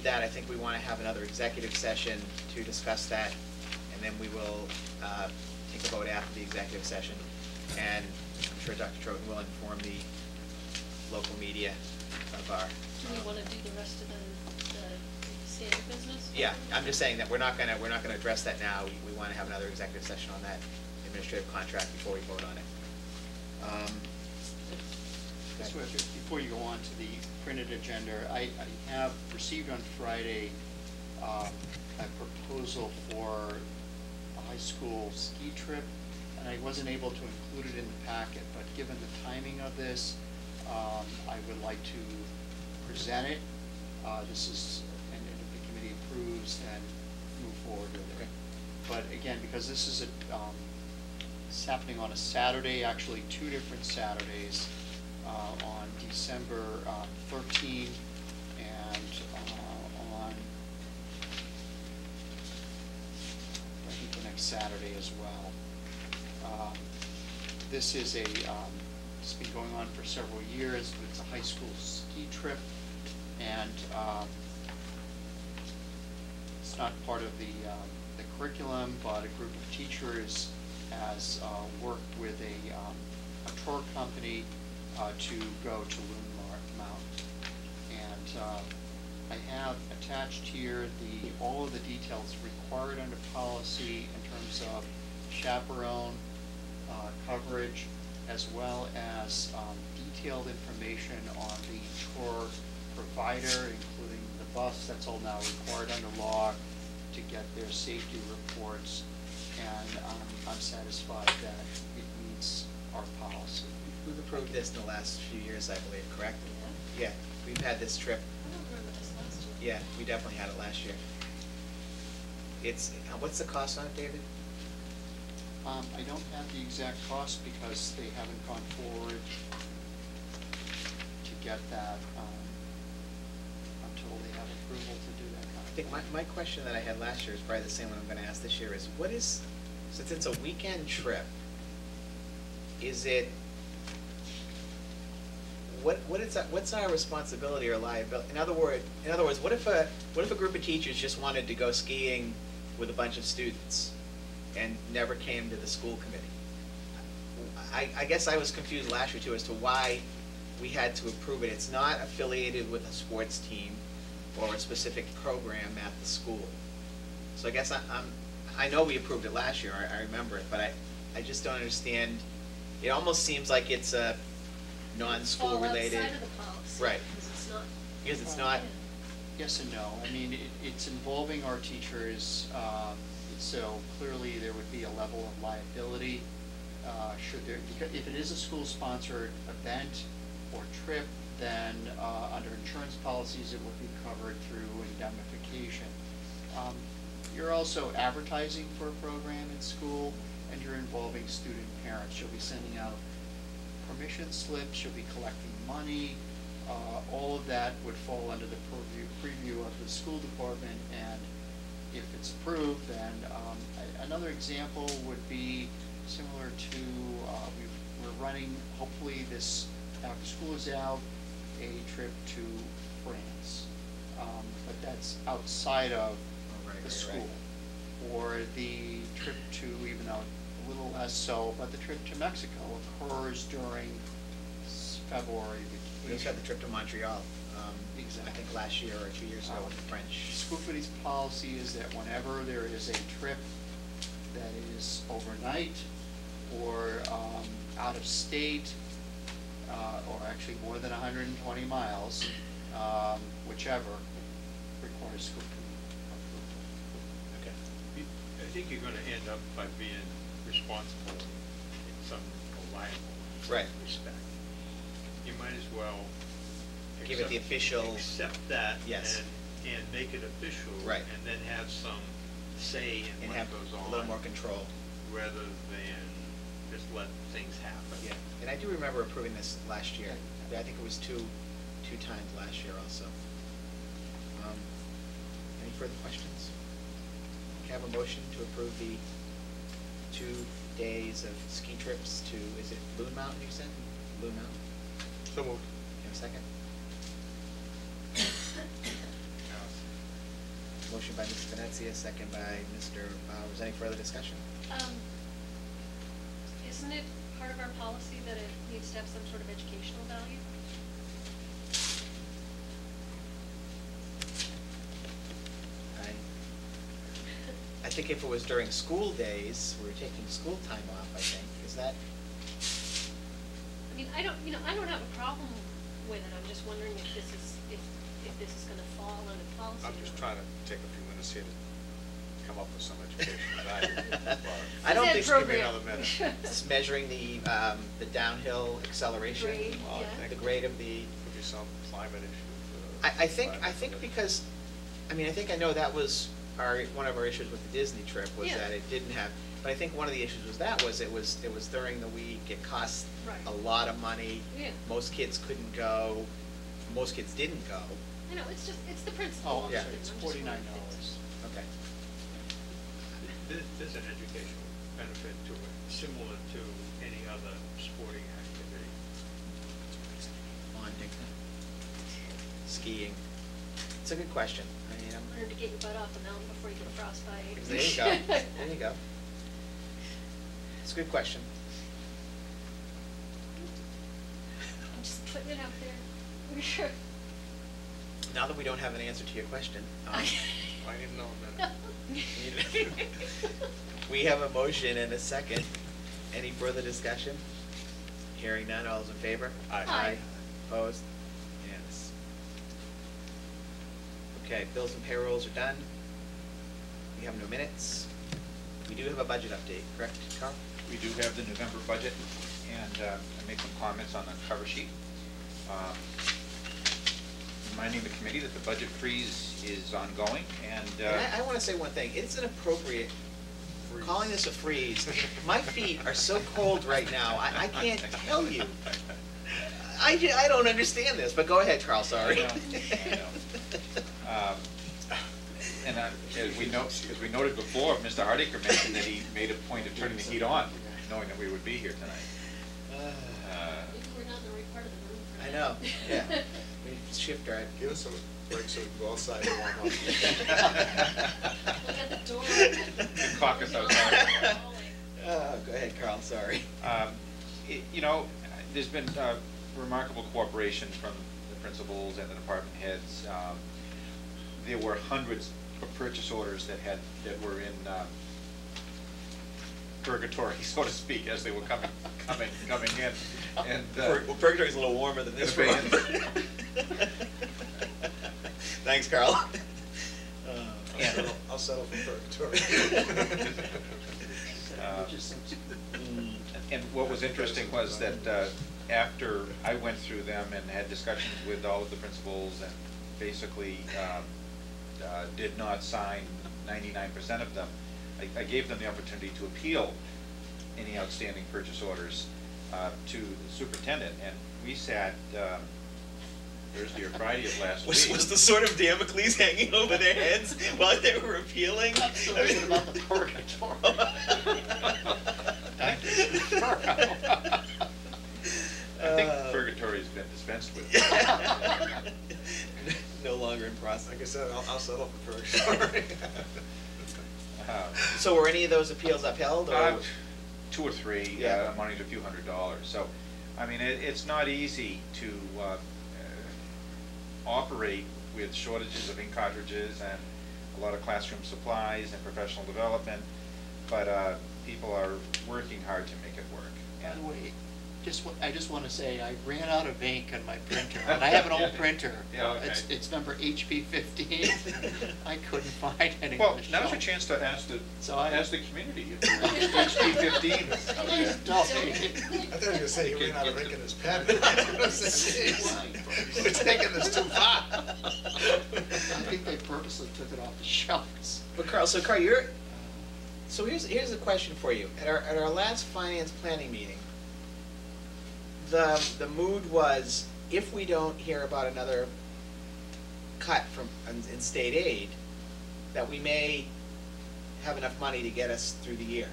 that, I think we want to have another executive session to discuss that, and then we will take a vote after the executive session. And I'm sure Dr. Troughton will inform the local media of our. Do we want to do the rest of the standard business? Yeah, I'm just saying that we're not gonna address that now. We want to have another executive session on that administrative contract before we vote on it. Before you go on to the printed agenda, I have received on Friday a proposal for a high school ski trip, and I wasn't able to include it in the packet, but given the timing of this, I would like to present it. This is, and if the committee approves, then move forward with it. Okay. But again, because this is it's happening on a Saturday, actually 2 different Saturdays, on December 13 and on, I think, the next Saturday as well. This is it's been going on for several years, but it's a high school ski trip, and it's not part of the curriculum, but a group of teachers has worked with a tour company to go to Loon Mountain. And I have attached here all of the details required under policy in terms of chaperone coverage, as well as detailed information on the tour provider, including the bus. That's all now required under law to get their safety reports, and I'm satisfied that it meets our policy. We've approved this in the last few years, I believe, correct? Yeah, we've had this trip. I don't remember this last year. Yeah, we definitely had it last year. It's, what's the cost on it, David? I don't have the exact cost because they haven't gone forward to get that until they have approval to do that kind of I think my question that I had last year is probably the same one I'm going to ask this year, is what is, since it's a weekend trip, is it, what's our responsibility or liability? In other words, what if a group of teachers just wanted to go skiing with a bunch of students and never came to the school committee? I guess I was confused last year too as to why we had to approve it. It's not affiliated with a sports team or a specific program at the school. So I guess I know we approved it last year, I remember it, but I just don't understand. It almost seems like it's a non-school related. Outside of the policy. Right. Because it's not. Yes and no. I mean, it's involving our teachers, so clearly there would be a level of liability. Because if it is a school-sponsored event or trip, then under insurance policies it would be covered through indemnification. You're also advertising for a program in school, and you're involving student parents. You'll be sending out permission slips, you'll be collecting money. All of that would fall under the preview of the school department, and if it's approved, then another example would be similar to, we're running, hopefully this, after school is out, a trip to France. But that's outside of the school. Or the trip to, even though a little less so, but the trip to Mexico occurs during February vacation. We also had the trip to Montreal, Exactly. I think last year or 2 years ago with the French. School committee's policy is that whenever there is a trip that is overnight or out of state, or actually more than 120 miles, whichever, requires school committee approval. Okay. I think you're going to end up by being responsible in some liable Right. respect. You might as well Give it the official. accept that. Yes. And make it official. Right. And then have some say in And what have goes on. a little more control. Rather than just let things happen. Yeah, and I do remember approving this last year. I think it was two times last year also. Any further questions? Can I have a motion to approve the 2 days of ski trips to, is it Loon Mountain you said? Loon Mountain? So moved. Have a second? Motion by Mrs. Venezia, second by Mr. Bowers. Any further discussion? Isn't it part of our policy that it needs to have some sort of educational value? I think if it was during school days, we were taking school time off, I think, is that? I mean, I don't have a problem with it, I'm just wondering if this is gonna fall under policy. I'm just or- trying to take a few minutes here to come up with some educational value. I don't Phys ed think- Give me program. another minute. It's measuring the downhill acceleration. Grade, Well, I yeah. think The grade of the, Could be some climate issue. I think because, I mean, I think I know that was one of our issues with the Disney trip, was Yeah. that it didn't have, but I think one of the issues was it was during the week, it cost Right. a lot of money. Yeah. Most kids couldn't go, most kids didn't go. I know, it's the principle. Oh, of yeah. it. it's I'm just wondering $49. if it's- Okay. There's an educational benefit to it, similar to any other sporting activity. Bonding. Skiing. It's a good question. I mean, Learn to get your butt off the mountain before you get frostbite. there you go, there you go. It's a good question. I'm just putting it out there. Now that we don't have an answer to your question, I didn't know that. we have a motion and a second. Any further discussion? Hearing none, all those in favor? Aye. Aye. Opposed? Yes. Okay, bills and payrolls are done. We have no minutes. We do have a budget update, correct, Carl? We do have the November budget, and I make some comments on the cover sheet. Reminding the committee that the budget freeze is ongoing, and And I want to say one thing, it's inappropriate, calling this a freeze. My feet are so cold right now, I can't tell you. I don't understand this, but go ahead, Carl, sorry. I know. And as we noted before, Mr. Hardiker mentioned that he made a point of turning the heat on, knowing that we would be here tonight. Maybe we're not in the right part of the room for I that. know, yeah. We shift our. Give us a break so we can go outside and warm up. Look at the door. The caucus outside. Go ahead, Carl, sorry. There's been remarkable cooperation from the principals and the department heads. There were hundreds of purchase orders that were in purgatory, so to speak, as they were coming in. And Well, purgatory's a little warmer than this Okay. room. Thanks, Carl. I'll settle for purgatory. And what was interesting was that after I went through them and had discussions with all of the principals and basically did not sign 99% of them, I gave them the opportunity to appeal any outstanding purchase orders to the superintendent. And we sat Thursday or Friday of last week. Was the sword of Damocles hanging over their heads while they were appealing? That's the reason about the purgatory. Thank you. I think Uh, purgatory's been dispensed with. No longer in process. Like I said, I'll settle for purgatory. So were any of those appeals upheld, or? 2 or 3, Yeah. amounting to a few $100s. So, I mean, it's not easy to operate with shortages of ink cartridges and a lot of classroom supplies and professional development, but people are working hard to make it work. By the way, I just want to say, I ran out of ink on my printer, and I have an old printer. Yeah, okay. It's number HP 15. I couldn't find any Well, on the now's your shelf. chance to ask So I- the community if HP 15 is out there. Don't. I thought you were gonna say he ran out of ink in his pen. We're taking this too far. I think they purposely took it off the shelves. But Carl, so here's a question for you. At our last finance planning meeting, the mood was, if we don't hear about another cut in state aid, that we may have enough money to get us through the year.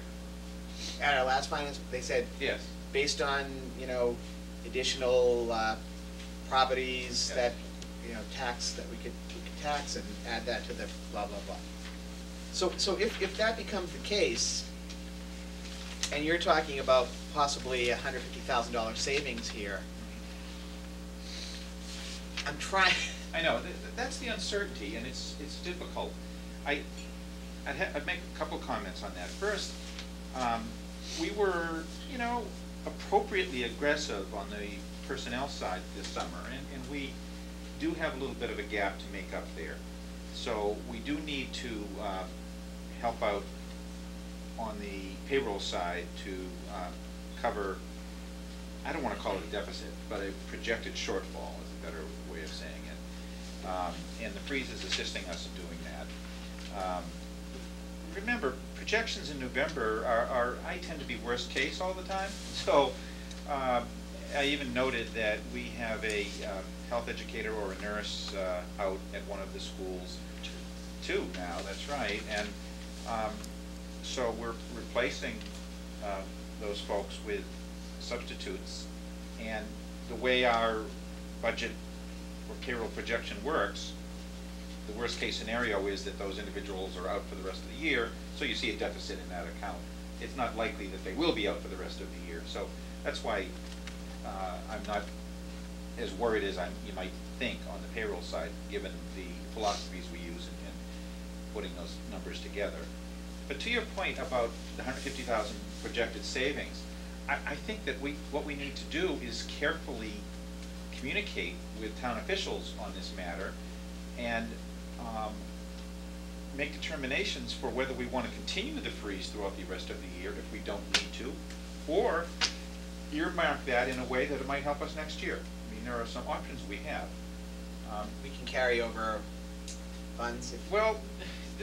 At our last finance, they said, Yes. based on, additional properties Yes. that, tax that we could tax and add that to the blah, blah, blah. So if that becomes the case, and you're talking about possibly $150,000 savings here, I'm trying. I know, that's the uncertainty, and it's difficult. I'd make a couple comments on that. First, we were, appropriately aggressive on the personnel side this summer, and we do have a little bit of a gap to make up there. So we do need to help out on the payroll side to cover, I don't want to call it a deficit, but a projected shortfall is a better way of saying it. And the freeze is assisting us in doing that. Remember, projections in November I tend to be worst case all the time. So I even noted that we have a health educator or a nurse out at one of the schools. Two now, that's right. And so we're replacing those folks with substitutes. And the way our budget or payroll projection works, the worst case scenario is that those individuals are out for the rest of the year, so you see a deficit in that account. It's not likely that they will be out for the rest of the year. So that's why I'm not as worried as you might think on the payroll side, given the philosophies we use in putting those numbers together. But to your point about the 150,000 projected savings, I think that what we need to do is carefully communicate with town officials on this matter and make determinations for whether we want to continue the freeze throughout the rest of the year if we don't need to, or earmark that in a way that it might help us next year. I mean, there are some options we have. We can carry over funds if. Well,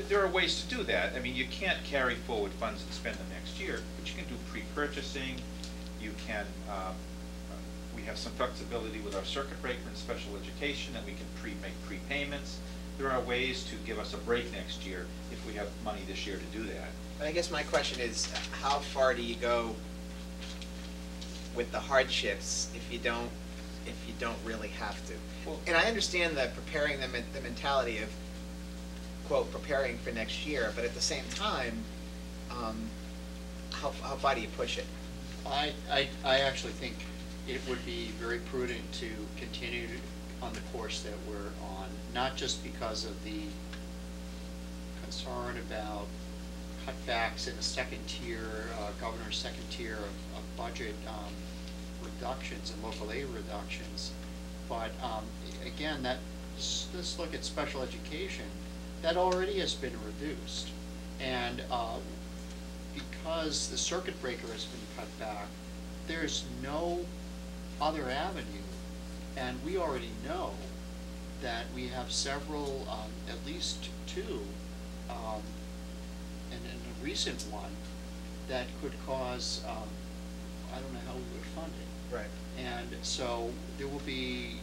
there are ways to do that. I mean, you can't carry forward funds and spend them next year, but you can do pre-purchasing. You can, we have some flexibility with our circuit breaker in special education, and we can make prepayments. There are ways to give us a break next year if we have money this year to do that. But I guess my question is, how far do you go with the hardships if you don't really have to? Well, and I understand that preparing the mentality of, quote, preparing for next year, but at the same time, how far do you push it? I actually think it would be very prudent to continue on the course that we're on, not just because of the concern about cutbacks in the second tier, governor's second tier of budget reductions and local aid reductions, but again, let's look at special education. That already has been reduced, and because the circuit breaker has been cut back, there's no other avenue, and we already know that we have several, at least two, and a recent one that could cause, I don't know how we would fund it. Right. And so there will be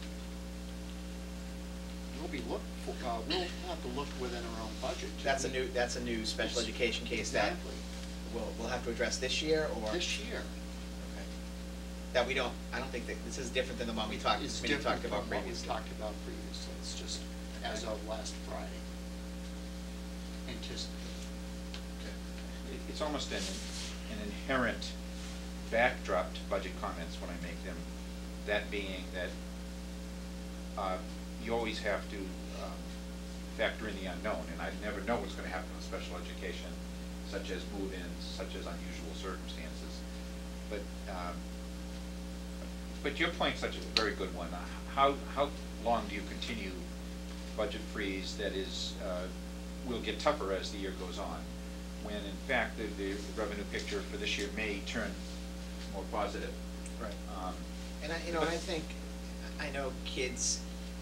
we'll have to look within our own budget. That's a new special education case that Exactly. we'll have to address this year, or This year. Okay. That I don't think that this is different than the one we talked It's about different from what we previously. talked about previously. It's just as of last Friday. Anticipated. It's almost an inherent backdrop to budget comments when I make them, that being that you always have to factor in the unknown, and I never know what's going to happen with special education, such as move-ins, such as unusual circumstances. But your point's such a very good one. How long do you continue budget freeze that will get tougher as the year goes on, when in fact the revenue picture for this year may turn more positive? Right. And I know kids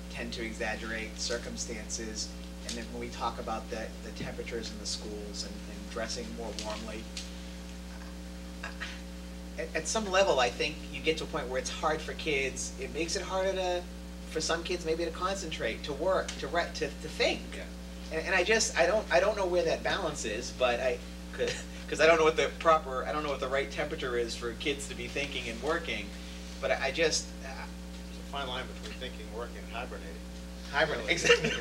tend to exaggerate circumstances, and then when we talk about the temperatures in the schools and dressing more warmly, at some level I think you get to a point where it's hard for kids. It makes it harder for some kids maybe to concentrate, to work, to think. Yeah. And I don't know where that balance is, but because I don't know what the right temperature is for kids to be thinking and working, but There's a fine line between thinking, working, and hibernating. Hibernate, exactly.